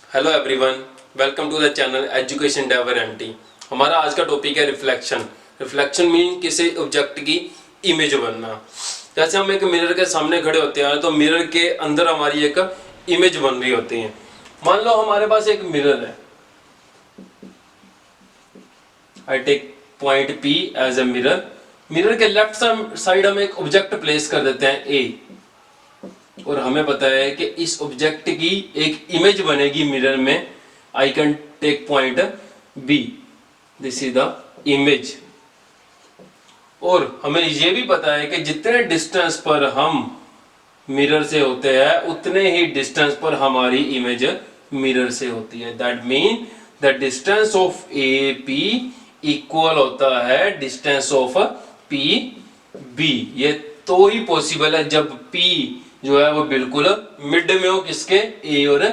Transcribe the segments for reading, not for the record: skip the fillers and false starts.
Hello everyone, welcome to the channel education डेवर एंटी। हमारा आज का टॉपिक है रिफ्लेक्शन। रिफ्लेक्शन मीन किसी ऑब्जेक्ट की इमेज बनना। जैसे हम एक मिरर के सामने खड़े होते हैं तो मिरर के अंदर हमारी एक इमेज बन रही होती है। मान लो हमारे पास एक मिरर है। I take point P as a mirror. Mirror के लेफ्ट साइड हम एक ऑब्जेक्ट प्लेस कर देते हैं A, और हमें पता है कि इस ऑब्जेक्ट की एक इमेज बनेगी मिरर में। I can take point B, this is the image. और हमें यह भी पता है कि जितने डिस्टेंस पर हम मिरर से होते हैं उतने ही डिस्टेंस पर हमारी इमेज मिरर से होती है। That mean the distance of AP equal होता है डिस्टेंस ऑफ PB। ये तो ही पॉसिबल है जब P जो है वो बिल्कुल मिड में हो, किसके, A और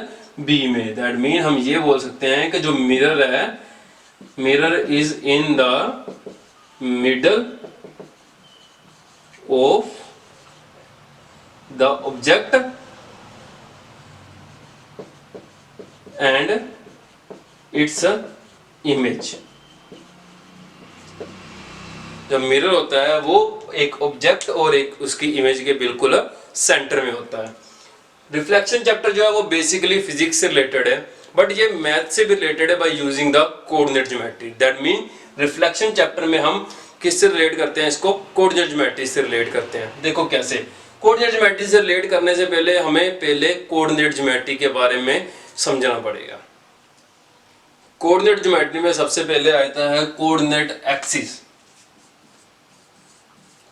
B में। दैट मीन हम ये बोल सकते हैं कि जो मिरर है, mirror is in the middle of the object and its image. जब मिरर होता है वो एक ऑब्जेक्ट और एक उसकी इमेज के बिल्कुल सेंटर में होता है। रिफ्लेक्शन चैप्टर जो है वो बेसिकली फिजिक्स से रिलेटेड है, बट ये मैथ से भी रिलेटेड है by using the coordinate geometry. That mean reflection chapter में हम किससे रिलेट करते हैं, इसको कोऑर्डिनेट ज्योमेट्री से रिलेट करते हैं। देखो कैसे। कोऑर्डिनेट ज्योमेट्री से रिलेट करने से पहले हमें कोऑर्डिनेट ज्योमेट्री के बारे में समझना पड़ेगा। कोऑर्डिनेट ज्योमेट्री में सबसे पहले आता है coordinate axis.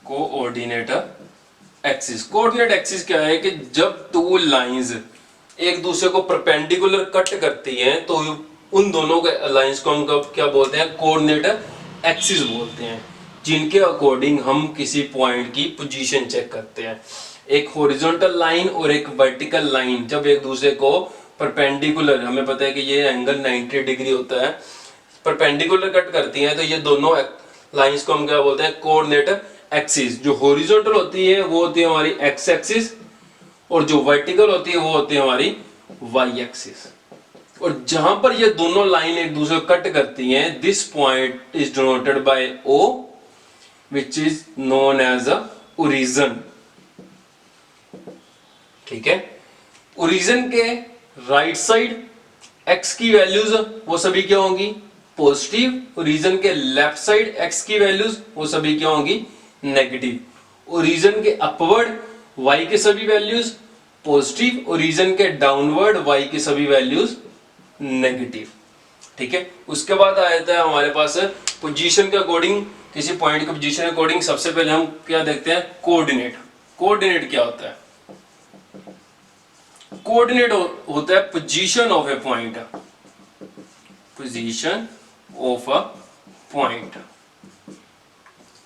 Coordinate axis. Coordinate axis क्या है कि जब दो लाइंस एक दूसरे को परपेंडिकुलर कट करती हैं तो उन दोनों के लाइंस को हम क्या बोलते हैं, कोऑर्डिनेट एक्सिस बोलते हैं, जिनके अकॉर्डिंग हम किसी पॉइंट की पोजीशन चेक करते हैं। एक हॉरिजॉन्टल लाइन और एक वर्टिकल लाइन जब एक दूसरे को परपेंडिकुलर, हमें पता है कि ये एंगल 90 डिग्री होता है, परपेंडिकुलर कट करती हैं तो ये दोनों लाइंस को हम क्या बोलते हैं, कोऑर्डिनेट एक्सिस। जो हॉरिजॉन्टल होती है वो होती है हमारी एक्स एक्सिस, और जो वर्टिकल होती है वो होती है हमारी वाई एक्सिस। और जहां पर ये दोनों लाइन एक दूसरे को कट करती हैं, this point is denoted by O, which is known as a origin. ठीक है। ओरिजिन के राइट साइड x की वैल्यूज वो सभी क्या होंगी, पॉजिटिव। ओरिजिन के लेफ्ट साइड x की वैल्यूज वो सभी क्या होंगी, नेगेटिव। ओरिजिन के अपवर्ड y के सभी वैल्यूज पॉजिटिव, ओरिजिन के डाउनवर्ड y की सभी वैल्यूज नेगेटिव। ठीक है। उसके बाद आ जाता है हमारे पास पोजीशन के अकॉर्डिंग, किसी पॉइंट की पोजीशन के अकॉर्डिंग सबसे पहले हम क्या देखते हैं, कोऑर्डिनेट। कोऑर्डिनेट क्या होता है, कोऑर्डिनेट होता है position of a point. Position of a point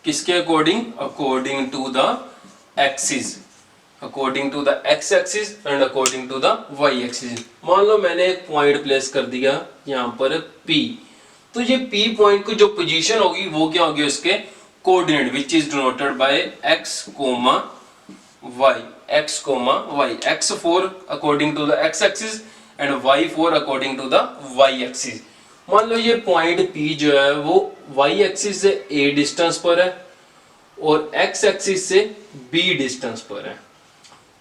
किसके according, according to the axis, according to the x axis and according to the y axis. मान लो मैंने एक पॉइंट प्लेस कर दिया यहां पर P, तो ये P पॉइंट की जो पोजीशन होगी वो क्या होगी, उसके coordinate, which is denoted by x, y, x, y, x for according to the x axis and y for according to the y axis. मान लो ये पॉइंट P जो है वो y एक्सिस से a डिस्टेंस पर है और x एक्सिस से b डिस्टेंस पर है।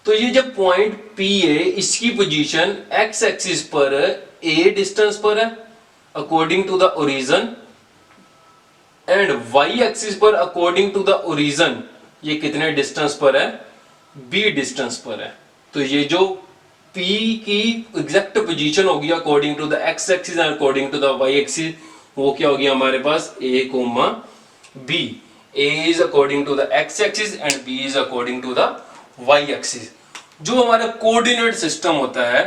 तो ये जब पॉइंट P है इसकी पोजीशन x एक्सिस पर a डिस्टेंस पर है according to the origin, and y axis पर अकॉर्डिंग टू द ओरिजिन ये कितने डिस्टेंस पर है, b डिस्टेंस पर है। तो ये जो P की एग्जैक्ट पोजीशन होगी according to the x axis and according to the y axis, वो क्या होगी हमारे पास, a, b। a is according to the x axis and b is according to the y axis. जो हमारा coordinate system होता है,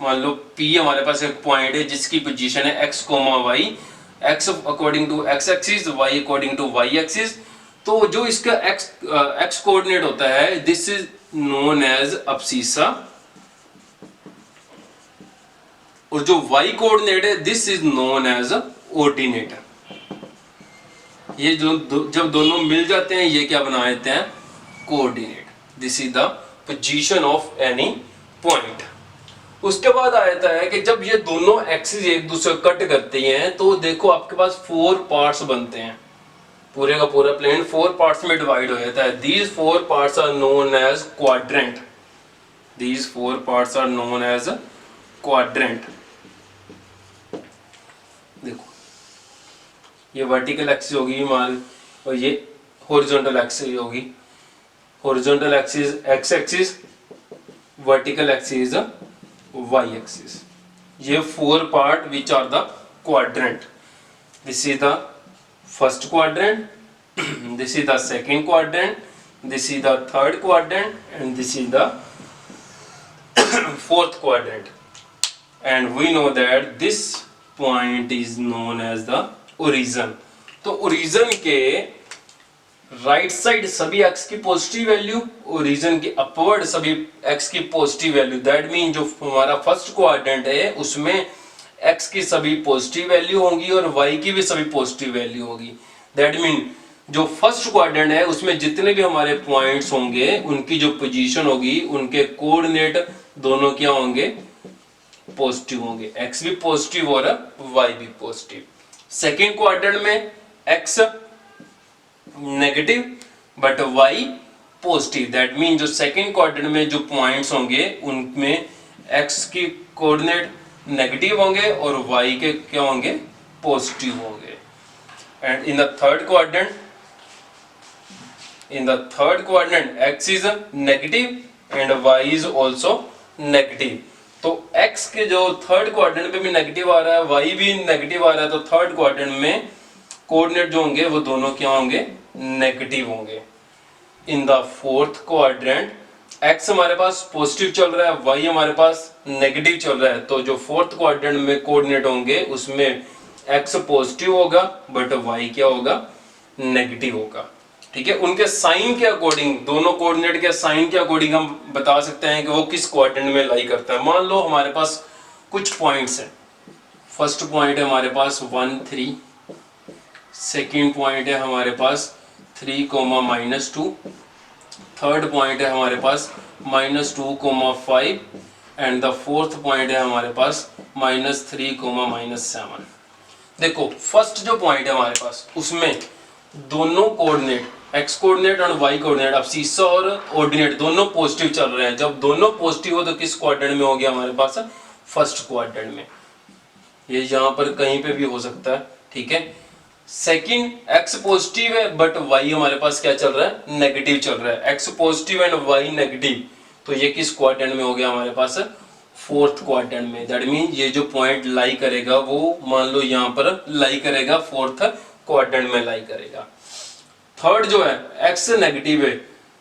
मान लो P हमारे पास एक पॉइंट है जिसकी पोजीशन है x, y, x according to x axis, y according to y axis. तो जो इसका x कोऑर्डिनेट होता है, this is known as abscissa, और जो y कोऑर्डिनेट है this is known as ordinate. ये जो जब दोनों मिल जाते हैं ये क्या बना देते हैं, coordinate. This is the position of any point. उसके बाद आ जाता है कि जब ये दोनों एक्सिस एक दूसरे को कट करते हैं तो देखो आपके पास 4 पार्ट्स बनते हैं, पूरे का पूरा प्लेन 4 पार्ट्स में डिवाइड हो जाता है। These 4 parts are known as quadrant, these 4 parts are known as quadrant. देखो ये वर्टिकल एक्सिस होगी मान, और ये हॉरिजॉन्टल एक्सिस होगी, horizontal axis x axis, vertical axis y axis. ये 4 part which are the quadrant. This is the first quadrant, this is the second quadrant, this is the third quadrant, and this is the fourth quadrant. And we know that this point is known as the origin. तो origin के right side सभी x की positive value, origin के upward सभी x की positive value. That mean जो हमारा first quadrant है उसमें x की सभी पॉजिटिव वैल्यू होंगी और y की भी सभी पॉजिटिव वैल्यू होगी। दैट मीन जो फर्स्ट क्वाड्रेंट है उसमें जितने भी हमारे पॉइंट्स होंगे उनकी जो पोजीशन होगी उनके कोऑर्डिनेट दोनों क्या होंगे, पॉजिटिव होंगे, x भी पॉजिटिव और y भी पॉजिटिव। सेकंड क्वाड्रेंट में x negative but y positive. That mean जो सेकंड क्वाड्रेंट में जो पॉइंट्स होंगे उनमें x की कोऑर्डिनेट नेगेटिव होंगे और y के क्या होंगे, पॉजिटिव होंगे। And in the third quadrant, in the third quadrant x is negative and y is also negative। तो x के जो थर्ड क्वाड्रेंट पे भी नेगेटिव आ रहा है, y भी नेगेटिव आ रहा है, तो थर्ड क्वाड्रेंट में कोऑर्डिनेट जो होंगे वो दोनों क्या होंगे, नेगेटिव होंगे। In the fourth quadrant x हमारे पास पॉजिटिव चल रहा है, y हमारे पास नेगेटिव चल रहा है, तो जो फोर्थ क्वाड्रेंट में कोऑर्डिनेट होंगे उसमें x पॉजिटिव होगा बट y क्या होगा, नेगेटिव होगा। ठीक है, उनके साइन के अकॉर्डिंग, दोनों कोऑर्डिनेट के साइन के अकॉर्डिंग हम बता सकते हैं कि वो किस क्वाड्रेंट में लाई करता है। मान लो हमारे पास कुछ पॉइंट्स हैं, फर्स्ट पॉइंट है हमारे पास 1 3, सेकंड पॉइंट है हमारे पास 3, -2, थर्ड पॉइंट है हमारे पास -2, 5 एंड द फोर्थ पॉइंट है हमारे पास -3, -7। देखो फर्स्ट जो पॉइंट है हमारे पास उसमें दोनों कोऑर्डिनेट x कोऑर्डिनेट और y कोऑर्डिनेट, अब सीसा और ऑर्डिनेट दोनों पॉजिटिव चल रहे हैं। जब दोनों पॉजिटिव हो तो किस क्वाड्रेंट में हो गया हमारे पास, फर्स्ट क्वाड्रेंट में। ये यहाँ पर कहीं पे भी हो सकता है। ठीक है, सेकंड x पॉजिटिव है बट y हमारे पास क्या चल रहा है, नेगेटिव चल रहा है। x positive and y negative, तो ये किस क्वाड्रेंट में हो गया हमारे पास, फोर्थ क्वाड्रेंट में। दैट मीन ये जो पॉइंट लाई करेगा वो मान लो यहाँ पर लाई करेगा, फोर्थ क्वाड्रेंट में लाई करेगा। थर्ड जो है x नेगेटिव है,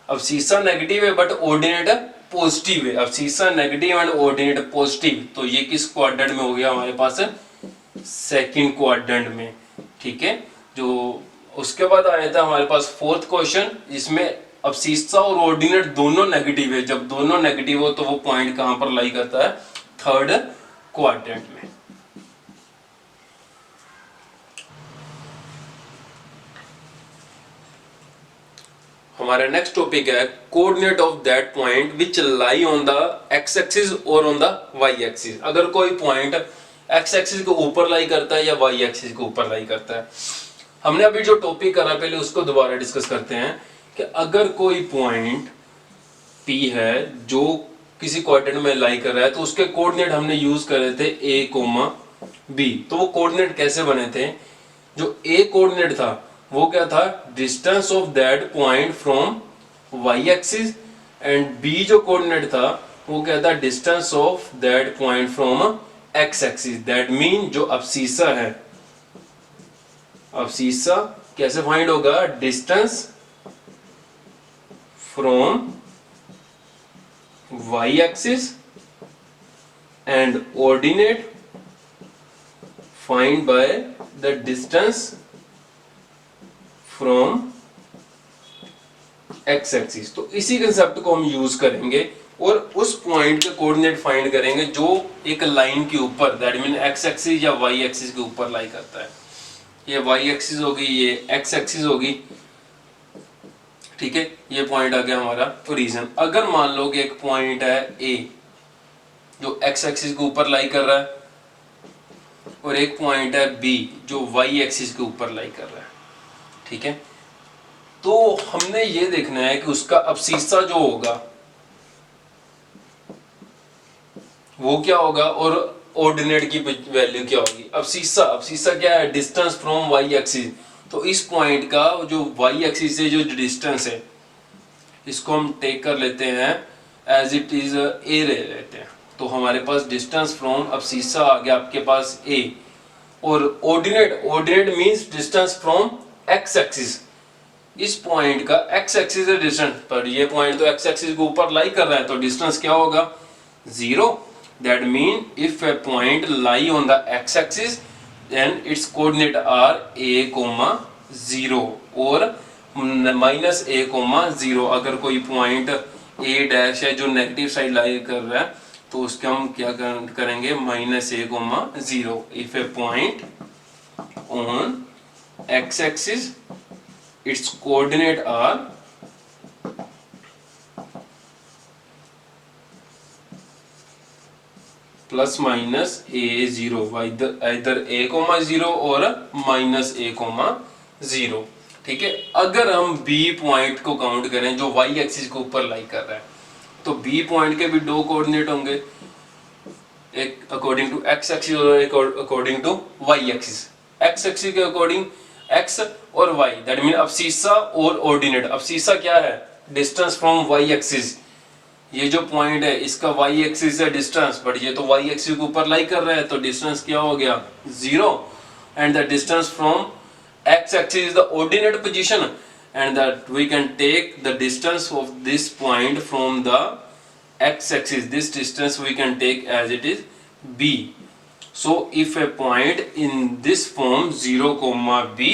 अब सीसा नेगेटिव है बट ऑर्डिनेट पॉजिटिव है। अब सीसा नेगेटिव एंड ऑर्डिनेट पॉजिटिव, तो ये किस क्वाड्रेंट में हो गया हमारे पास, सेकंड क्वाड्रेंट में। ठीक है, जो उसके बाद आया था हमारे पास फोर्थ क्वेश्चन, इसमें अब सीसा और ऑर्डिनेट दोनों नेगेटिव है। जब दोनों नेगेटिव हो तो वो पॉइंट कहां पर लाई करता है, थर्ड क्वाड्रेंट में। हमारा नेक्स्ट टॉपिक है coordinate of that point which lie on the x axis और ऑन द वाई एक्सिस। अगर कोई पॉइंट एक्स एक्सिस के ऊपर लाई करता है या वाई एक्सिस के ऊपर लाई करता है। हमने अभी जो टॉपिक करा पहले उसको दोबारा डिस्कस करते हैं कि अगर कोई पॉइंट P है जो किसी क्वाड्रेंट में लाई कर रहा है तो उसके कोऑर्डिनेट हमने यूज करे थे A, B। तो वो कोऑर्डिनेट कैसे बने थे, जो A कोऑर्डिनेट था वो क्या था, distance of that point from y axis, and b जो कोऑर्डिनेट था वो क्या था, distance of that point from x axis. That mean जो अब्सीसा है, अब्सीसा कैसे फाइंड होगा, distance from y axis and ordinate find by the distance from x axis. तो इसी कंसेप्ट को हम यूज करेंगे और उस पॉइंट के कोऑर्डिनेट फाइंड करेंगे जो एक लाइन के ऊपर, दैट मीन एक्स एक्सिस या वाई एक्सिस के ऊपर लाई करता है। ये वाई एक्सिस होगी, ये एक्स एक्सिस होगी। ठीक है, ये पॉइंट आ गया हमारा ओरिजिन। अगर मान लो कि एक पॉइंट है ए, जो एक्स एक्सिस के ऊपर लाई कर रहा है, और एक पॉइंट है बी जो वाई एक्सिस के ऊपर लाई कर रहा है। ठीक है, तो हमने ये देखना है कि उसका अब्सीसा जो होगा वो क्या होगा और ऑर्डिनेट की वैल्यू क्या होगी। अब्सीसा क्या है, डिस्टेंस फ्रॉम वाई एक्सिस। तो इस पॉइंट का जो वाई एक्सिस से जो डिस्टेंस है इसको हम टेक कर लेते हैं एज इट इज ए ले लेते हैं। तो हमारे पास डिस्टेंस फ्रॉम अब्सीसा आ गया आपके पास ए, और ordinate means distance from x axis. इस पॉइंट का एक्स एक्सिस है डिस्टेंस, पर ये पॉइंट तो एक्स एक्सिस के ऊपर लाई कर रहा है, तो डिस्टेंस क्या होगा, 0। That mean if a point lie on the x axis then its coordinate are a, 0 और -a, 0। अगर कोई पॉइंट a डैश है जो नेगेटिव साइड लाई कर रहा है तो उसके हम क्या करेंगे, -a, 0। If a point on x axis its coordinate are plus minus a0, either a, 0 और -a, 0। ठीक है, अगर हम b पॉइंट को काउंट करें जो y एक्सिस के ऊपर लाई कर रहा है, तो b पॉइंट के भी दो कोऑर्डिनेट होंगे, एक अकॉर्डिंग टू x एक्सिस और एक according to y axis. x axis के अकॉर्डिंग x और y, दैट मीन अब्सीसा और ऑर्डिनेट। अब्सीसा क्या है, डिस्टेंस फ्रॉम y एक्सिस। ये जो पॉइंट है इसका y एक्सिस है डिस्टेंस, बट ये तो y एक्सिस के ऊपर लाई कर रहा है, तो डिस्टेंस क्या हो गया, 0। And the distance from x axis is the ordinate position, and that we can take the distance of this point from the x axis. This distance we can take as it is b. So if a point in this form 0, b,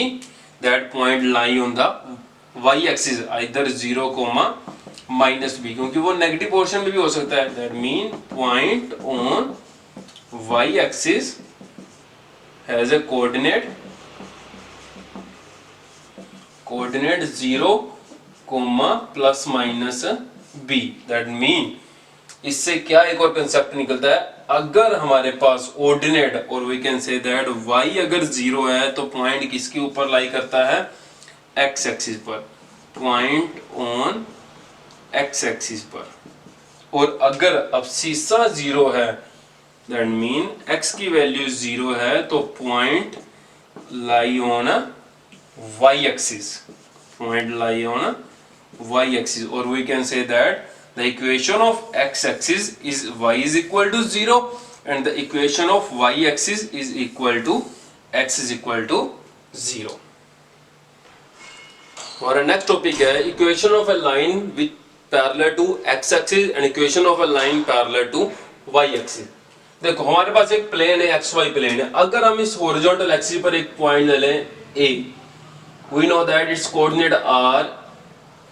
that point lie on the y axis either 0, -b, क्योंकि वो negative portion में भी हो सकता है। That mean point on y axis has a coordinate 0, ±b. That mean इससे क्या एक और कंसेप्ट निकलता है, अगर हमारे पास ऑर्डिनेट और we can say that y अगर 0 है तो पॉइंट किसके ऊपर लाई करता है, x एक्सिस पर, पॉइंट ऑन x एक्सिस पर। और अगर अब्सीसा 0 है दैट मीन x की वैल्यू 0 है तो point lie on y axis, point lie on y axis. और we can say that the equation of x axis is y is equal to 0 and the equation of y axis is equal to x is equal to 0. और next topic है equation of a line with parallel to x axis and equation of a line parallel to y axis. देखो हमारे पास एक plane है, xy plane है। अगर हम इस horizontal axis पर एक पॉइंट ले लें a, we know that its coordinate are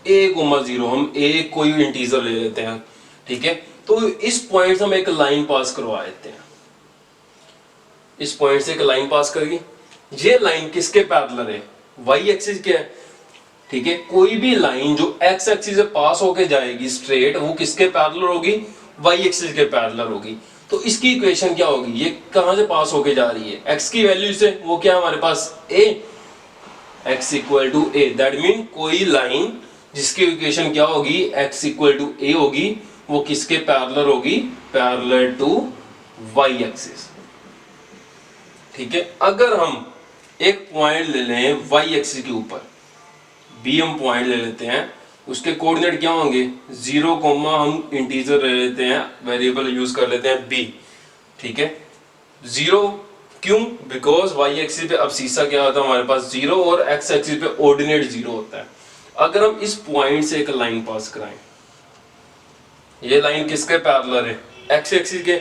a, 0, हम a कोई इंटीजर ले लेते हैं। ठीक है, तो इस पॉइंट से हम एक लाइन पास करवा देते हैं, इस पॉइंट से एक लाइन पास करेगी। ये लाइन किसके पैरेलल है, y एक्सिस के है। ठीक है, कोई भी लाइन जो x एक्सिस से पास होके जाएगी स्ट्रेट, वो किसके पैरेलल होगी, y एक्सिस के पैरेलल होगी। तो इसकी इक्वेशन क्या होगी, ये कहां से पास होके जा रही है, x की वैल्यू से, वो क्या हमारे पास a, x equal to a। That mean कोई लाइन जिसकी इक्वेशन क्या होगी, x इक्वल टू a होगी, वो किसके पैरेलल होगी, पैरेलल टू y एक्सिस। ठीक है, अगर हम एक पॉइंट ले लें y एक्सिस के ऊपर, b हम पॉइंट ले लेते हैं, उसके कोऑर्डिनेट क्या होंगे, 0, हम इंटीजर ले लेते हैं, वेरिएबल यूज कर लेते हैं b। ठीक है, 0 क्यों, बिकॉज y एक्सिस पे अब्सीसा क्या होता है हमारे पास 0 और x एक्सिस पे ऑर्डिनेट 0 होता है। अगर हम इस पॉइंट से एक लाइन पास कराएं, ये लाइन किसके पैरेलल है, x एक्सिस के,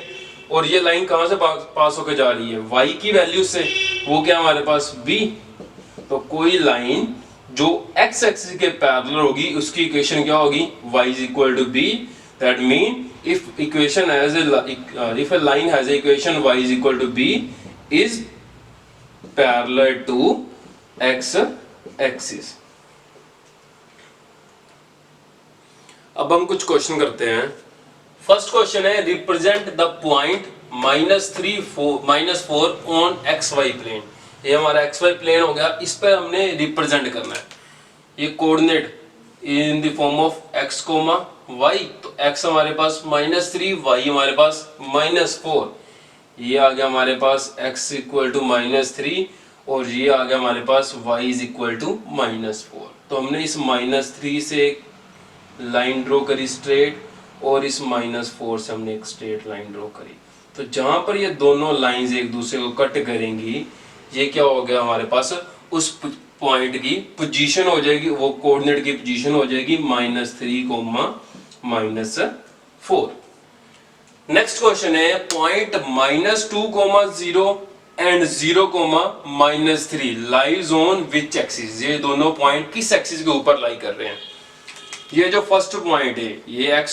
और ये लाइन कहां से पास होकर जा रही है, y की वैल्यू से, वो क्या हमारे पास b। तो कोई लाइन जो x एक्सिस के पैरेलल होगी उसकी इक्वेशन क्या होगी, y is equal to b। That mean if equation has if a line has a equation y is equal to b is parallel to x axis। अब हम कुछ question करते हैं। फर्स्ट क्वेश्चन है represent the point -4 on x y plane. ये हमारा x y plane हो गया, इस पर हमने रिप्रेजेंट करना है। ये coordinate in the form of x comma y, तो एक्स हमारे पास -3, वाई हमारे पास -4। ये आ गया हमारे पास x इक्वल टू -3 और ये आ गया हमारे पास y इज इक्वल टू -4। तो हमने इस -3 से एक लाइन ड्रॉ करी स्ट्रेट और इस -4 से हमने एक स्ट्रेट लाइन ड्रॉ करी। तो जहां पर ये दोनों लाइंस एक दूसरे को कट करेंगी, ये क्या हो गया हमारे पास, उस पॉइंट की पोजीशन हो जाएगी, वो कोऑर्डिनेट की पोजीशन हो जाएगी -3, -4। नेक्स्ट क्वेश्चन है point -2, 0 and 0, -3 lies on which axis. ये दोनों पॉइंट किस एक्सिस के ऊपर लाई कर रहे हैं। ये जो फर्स्ट पॉइंट है ये x,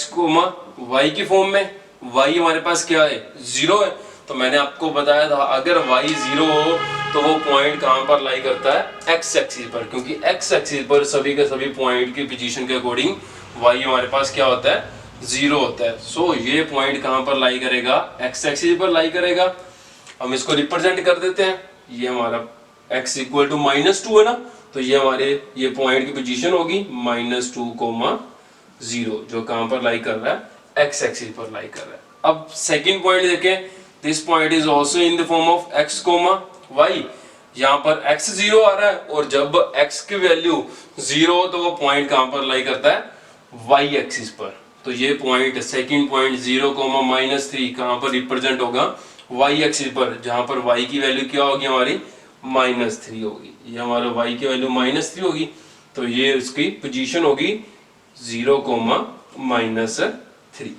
y की फॉर्म में, y हमारे पास क्या है 0 है। तो मैंने आपको बताया था अगर y 0 हो तो वो पॉइंट कहां पर लाई करता है, x एक्सिस पर, क्योंकि x एक्सिस पर सभी के सभी पॉइंट की पोजीशन के अकॉर्डिंग y हमारे पास क्या होता है, 0 होता है। सो ये पॉइंट कहां पर लाई करेगा, x एक्सिस पर लाई करेगा। हम इसको रिप्रेजेंट कर देते हैं, ये हमारा x इक्वल टू -2 है ना, तो ये हमारे ये पॉइंट की पोजीशन होगी -2, 0, जो कहां पर लाई कर रहा है, x एक्सिस पर लाई कर रहा है। अब सेकंड पॉइंट देखें, this point is also in the form of x, y। यहाँ पर x 0 आ रहा है और जब x की वैल्यू 0 हो तो वो पॉइंट कहां पर लाई करता है, y एक्सिस पर। तो ये पॉइंट सेकंड पॉइंट 0, -3 कहां पर रिप्रेजेंट होगा, y एक्सिस पर, जहां पर y की वैल्यू क्या होगी हमारी, -3 होगी। ये हमारा y की वैल्यू -3 होगी, तो ये उसकी पोजीशन होगी 0, -3।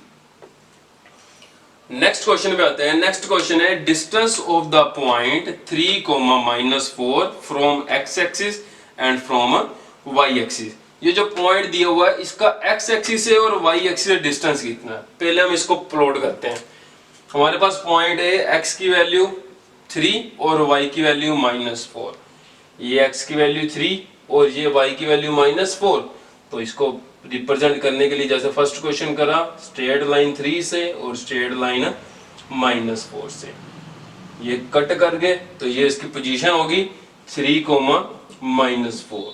नेक्स्ट क्वेश्चन पे आते हैं। नेक्स्ट क्वेश्चन है distance of the point 3, -4 from x axis and from y axis. ये जो पॉइंट दिया हुआ है इसका x एक्सिस से और y एक्सिस से डिस्टेंस कितना है, पहले हम इसको प्लॉट करते हैं। हमारे पास पॉइंट है x की वैल्यू 3 और y की वैल्यू -4। ये x की वैल्यू 3 और ये y की वैल्यू -4। तो इसको रिप्रेजेंट करने के लिए जैसे फर्स्ट क्वेश्चन करा, स्ट्रेट लाइन 3 से और स्ट्रेट लाइन -4 से ये कट कर गए, तो ये इसकी पोजीशन होगी 3, -4।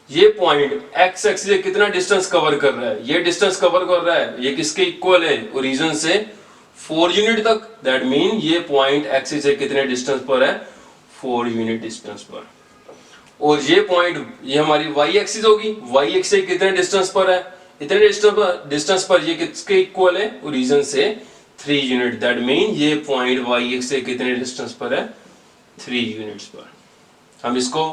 ये पॉइंट x एक्सिस से कितना डिस्टेंस कवर कर रहा है, ये डिस्टेंस कवर कर रहा है, ये किसके इक्वल है, ओरिजिन से 4 यूनिट तक। दैट मीन ये पॉइंट एक्सिस से कितने डिस्टेंस पर है, 4 यूनिट डिस्टेंस पर। और ये पॉइंट ये हमारी y एक्सिस होगी, y एक्सिस से कितने डिस्टेंस पर है, इतने डिस्टेंस पर ये किसके इक्वल है, ओरिजिन से 3 यूनिट। दैट मीन ये पॉइंट y एक्सिस से कितने डिस्टेंस पर है, 3 यूनिट्स पर। हम इसको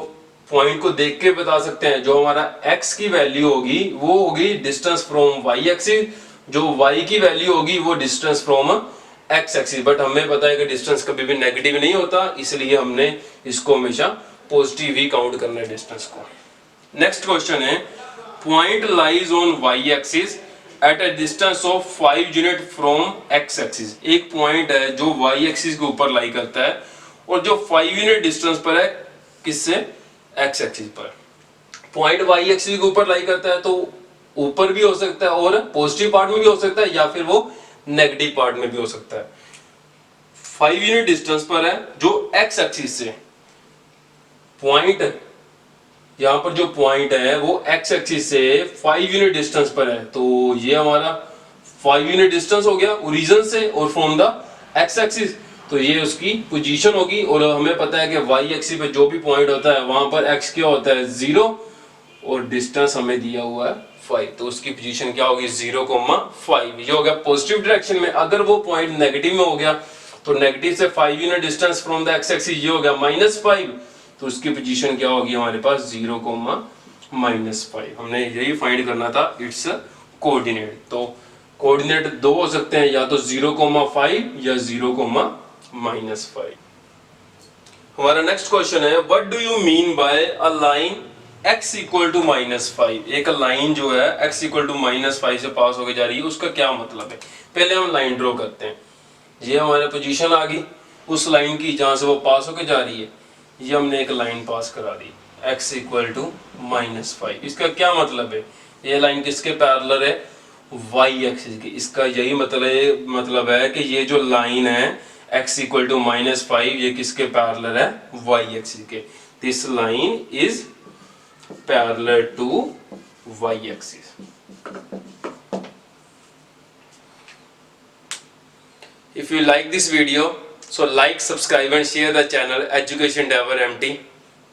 पॉइंट को देख के बता सकते हैं, जो हमारा x की वैल्यू होगी वो होगी डिस्टेंस फ्रॉम y एक्सिस, जो y की वैल्यू होगी वो distance from x axis. But हमें पता है कि डिस्टेंस कभी भी नेगेटिव नहीं होता, इसलिए हमने इसको हमेशा पॉजिटिव ही काउंट करना है डिस्टेंस को। नेक्स्ट क्वेश्चन है point lies on y axis at a distance of 5 unit from x axis. एक पॉइंट है जो y एक्सिस के ऊपर लाई करता है और जो 5 यूनिट डिस्टेंस पर है, किससे, x एक्सिस पर। पॉइंट y एक्सिस के ऊपर लाई करता है तो ऊपर भी हो सकता है और पॉजिटिव पार्ट में भी हो सकता है, या फिर वो नेगेटिव पार्ट में भी हो सकता है। 5 यूनिट डिस्टेंस पर है जो x एक्सिस से, पॉइंट यहां पर जो पॉइंट है वो x एक्सिस से 5 यूनिट डिस्टेंस पर है, तो ये हमारा 5 यूनिट डिस्टेंस हो गया ओरिजिन से और फ्रॉम द x एक्सिस। तो ये उसकी पोजीशन होगी, और हमें पता है कि y एक्सिस पे जो भी पॉइंट होता है वहां पर x क्या होता है, 0, और डिस्टेंस हमें दिया हुआ है 5, तो उसकी पोजीशन क्या होगी, 0, 5। ये हो गया पॉजिटिव डायरेक्शन में। अगर वो पॉइंट नेगेटिव में हो गया तो नेगेटिव से 5 unit distance from the x axis, ये हो गया -5, तो उसकी पोजीशन क्या होगी हमारे पास, 0, -5। हमने यही फाइंड करना था इट्स कोऑर्डिनेट। तो कोऑर्डिनेट दो हो सकते हैं, या तो 0, 5 या 0, -5। हमारा नेक्स्ट क्वेश्चन है what do you mean by a line x equal to -5। एक लाइन जो है x इक्वल टू -5 से पास होकर जा रही है, उसका क्या मतलब है। पहले हम लाइन ड्रॉ करते हैं। ये हमारे पोजीशन आ गई उस लाइन की जहां से वो पास होकर जा रही है, ये हमने एक लाइन पास करा दी x इक्वल टू -5। इसका क्या मतलब है, ये लाइन किसके पैरेलल है, वाई एक्सिस की। इसका यही मतलब है कि ये जो लाइन है x इक्वल टू -5 ये किसके पैरेलल है, वाई एक्सिस के। This line is parallel to y axis. If you like this video, so like, subscribe and share the channel Education Endeavor MT.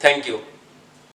Thank you.